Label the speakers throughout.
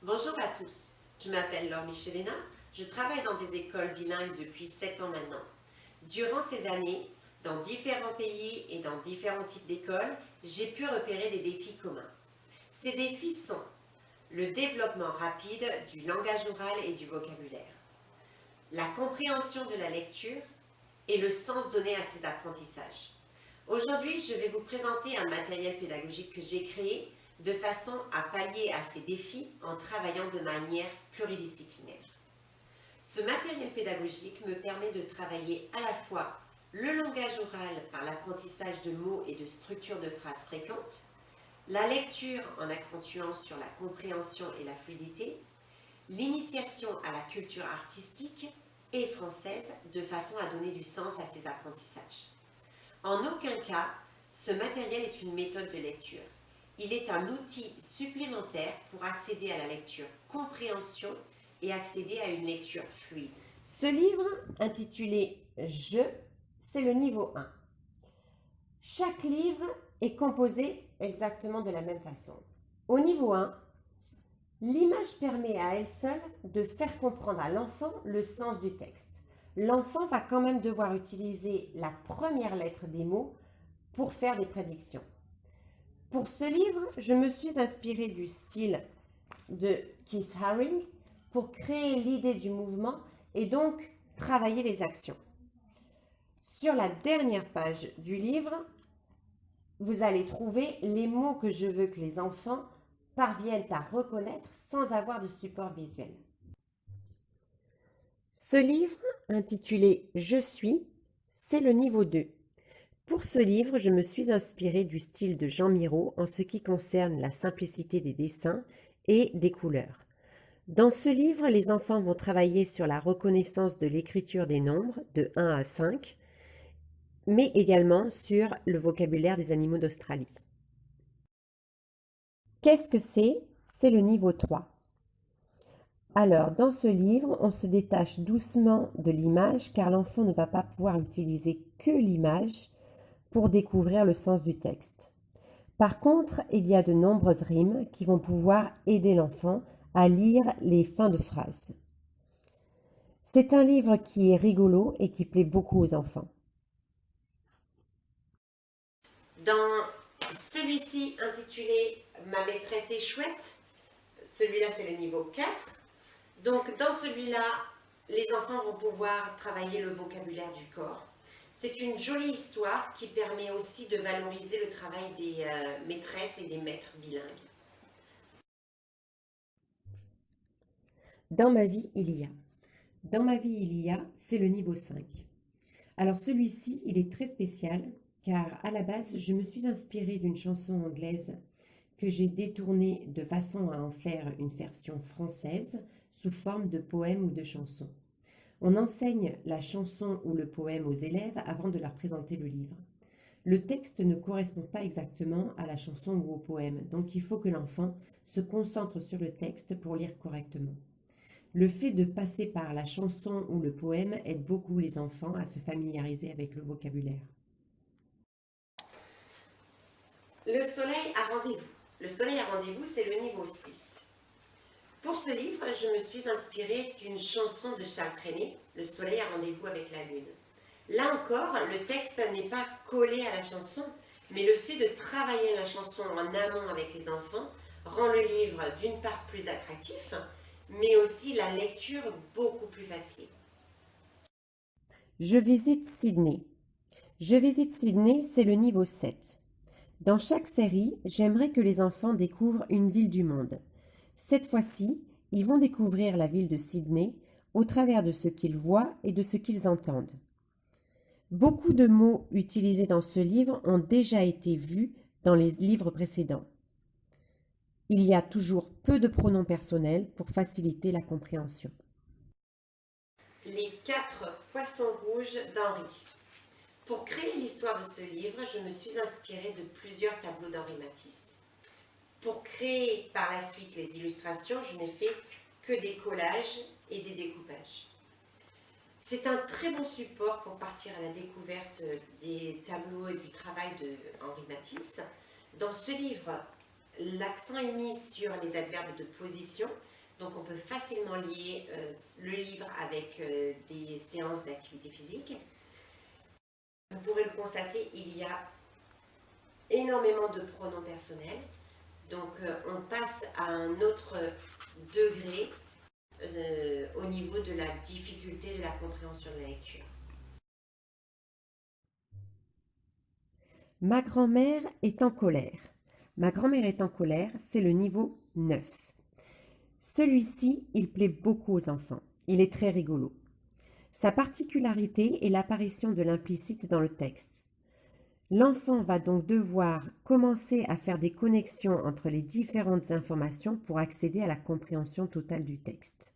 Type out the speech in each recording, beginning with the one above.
Speaker 1: Bonjour à tous, je m'appelle Laure Michelena, je travaille dans des écoles bilingues depuis 7 ans maintenant. Durant ces années, dans différents pays et dans différents types d'écoles, j'ai pu repérer des défis communs. Ces défis sont le développement rapide du langage oral et du vocabulaire, la compréhension de la lecture et le sens donné à ces apprentissages. Aujourd'hui, je vais vous présenter un matériel pédagogique que j'ai créé de façon à pallier à ces défis en travaillant de manière pluridisciplinaire. Ce matériel pédagogique me permet de travailler à la fois le langage oral par l'apprentissage de mots et de structures de phrases fréquentes, la lecture en accentuant sur la compréhension et la fluidité, l'initiation à la culture artistique et française de façon à donner du sens à ces apprentissages. En aucun cas, ce matériel est une méthode de lecture. Il est un outil supplémentaire pour accéder à la lecture compréhension et accéder à une lecture fluide. Ce livre, intitulé « Je », c'est le niveau 1. Chaque livre est composé exactement de la même façon. Au niveau 1, l'image permet à elle seule de faire comprendre à l'enfant le sens du texte. L'enfant va quand même devoir utiliser la première lettre des mots pour faire des prédictions. Pour ce livre, je me suis inspirée du style de Keith Haring pour créer l'idée du mouvement et donc travailler les actions. Sur la dernière page du livre, vous allez trouver les mots que je veux que les enfants parviennent à reconnaître sans avoir de support visuel. Ce livre, intitulé « Je suis », c'est le niveau 2. Pour ce livre, je me suis inspirée du style de Jean Miro en ce qui concerne la simplicité des dessins et des couleurs. Dans ce livre, les enfants vont travailler sur la reconnaissance de l'écriture des nombres de 1 à 5, mais également sur le vocabulaire des animaux d'Australie. Qu'est-ce que c'est? C'est le niveau 3. Alors, dans ce livre, on se détache doucement de l'image car l'enfant ne va pas pouvoir utiliser que l'image pour découvrir le sens du texte. Par contre, il y a de nombreuses rimes qui vont pouvoir aider l'enfant à lire les fins de phrases. C'est un livre qui est rigolo et qui plaît beaucoup aux enfants. Dans celui-ci intitulé « Ma maîtresse est chouette », celui-là c'est le niveau 4. Donc dans celui-là, les enfants vont pouvoir travailler le vocabulaire du corps. C'est une jolie histoire qui permet aussi de valoriser le travail des maîtresses et des maîtres bilingues. Dans ma vie, il y a. Dans ma vie, il y a, c'est le niveau 5. Alors celui-ci, il est très spécial car à la base, je me suis inspirée d'une chanson anglaise que j'ai détournée de façon à en faire une version française sous forme de poème ou de chanson. On enseigne la chanson ou le poème aux élèves avant de leur présenter le livre. Le texte ne correspond pas exactement à la chanson ou au poème, donc il faut que l'enfant se concentre sur le texte pour lire correctement. Le fait de passer par la chanson ou le poème aide beaucoup les enfants à se familiariser avec le vocabulaire. Le soleil à rendez-vous. Le soleil à rendez-vous, c'est le niveau 6. Pour ce livre, je me suis inspirée d'une chanson de Charles Trenet, Le soleil a rendez-vous avec la lune. Là encore, le texte n'est pas collé à la chanson, mais le fait de travailler la chanson en amont avec les enfants rend le livre d'une part plus attractif, mais aussi la lecture beaucoup plus facile. Je visite Sydney. Je visite Sydney, c'est le niveau 7. Dans chaque série, j'aimerais que les enfants découvrent une ville du monde. Cette fois-ci, ils vont découvrir la ville de Sydney au travers de ce qu'ils voient et de ce qu'ils entendent. Beaucoup de mots utilisés dans ce livre ont déjà été vus dans les livres précédents. Il y a toujours peu de pronoms personnels pour faciliter la compréhension. Les 4 poissons rouges d'Henri. Pour créer l'histoire de ce livre, je me suis inspirée de plusieurs tableaux d'Henri Matisse. Pour créer par la suite les illustrations, je n'ai fait que des collages et des découpages. C'est un très bon support pour partir à la découverte des tableaux et du travail de Henri Matisse. Dans ce livre, l'accent est mis sur les adverbes de position, Donc on peut facilement lier le livre avec des séances d'activité physique. Vous pourrez le constater, il y a énormément de pronoms personnels. Donc on passe à un autre degré au niveau de la difficulté de la compréhension de la lecture.
Speaker 2: Ma grand-mère est en colère. Ma grand-mère est en colère, c'est le niveau 9. Celui-ci, il plaît beaucoup aux enfants. Il est très rigolo. Sa particularité est l'apparition de l'implicite dans le texte. L'enfant va donc devoir commencer à faire des connexions entre les différentes informations pour accéder à la compréhension totale du texte.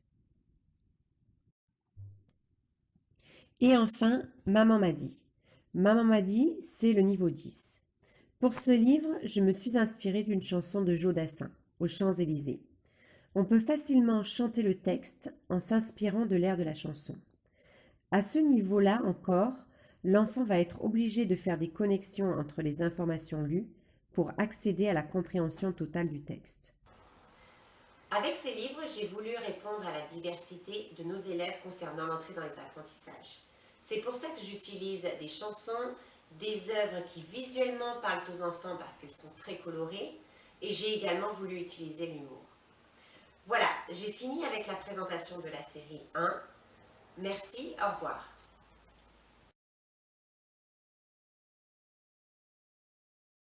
Speaker 2: Et enfin, Maman m'a dit. Maman m'a dit, c'est le niveau 10. Pour ce livre, je me suis inspirée d'une chanson de Jodassin, aux Champs-Élysées. On peut facilement chanter le texte en s'inspirant de l'air de la chanson. À ce niveau-là encore, l'enfant va être obligé de faire des connexions entre les informations lues pour accéder à la compréhension totale du texte.
Speaker 1: Avec ces livres, j'ai voulu répondre à la diversité de nos élèves concernant l'entrée dans les apprentissages. C'est pour ça que j'utilise des chansons, des œuvres qui visuellement parlent aux enfants parce qu'elles sont très colorées, et j'ai également voulu utiliser l'humour. Voilà, j'ai fini avec la présentation de la série 1. Merci, au revoir.